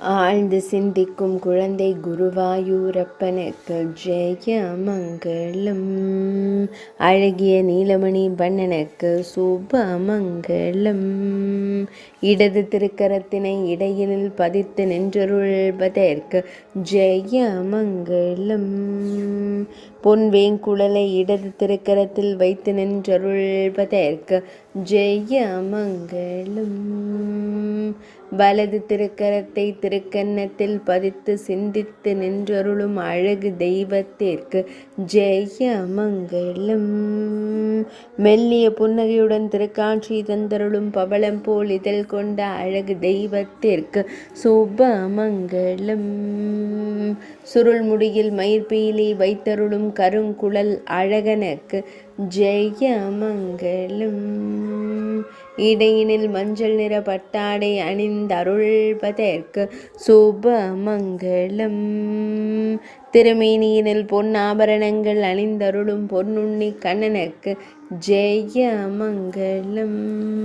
ஆழ்ந்து சிந்திக்கும் குழந்தை குருவாயூரப்பனுக்கு ஜெயமங்கலம். அழகிய நீலமணி வண்ணனுக்கு சுபமங்கலம். இடது திருக்கரத்தினை இடையினில் பதித்து நின்றருள்வதற்கு ஜெயமங்கலம். பொன்வேங்குழலை இடது திருக்கரத்தில் வைத்து நின்றருள்வதற்கு ஜெயமங்கலம். வலது திருக்கரத்தை திருக்கன்னத்தில் பதித்து சிந்தித்து நின்றருளும் அழகு தெய்வத்திற்கு ஜெயமங்கலம். மெல்லிய புன்னகையுடன் திருக்காட்சி தந்தருளும் பவளம் போல் இதழ் கொண்ட அழகு தெய்வத்திற்கு சுபமங்கலம். சுருள் முடியில் மயிர்பீலி வைத்தருளும் கருங்குழல் அழகனுக்கு ஜெயமங்கலம். இடையினில் மஞ்சள் நிற பட்டாடை அணிந்தருள்வதற்கு சுபமங்கலம். திருமேனியினில் பொன்னாபரணங்கள் அணிந்தருளும் பொன்னுண்ணி கண்ணனுக்கு ஜெயமங்கலம்.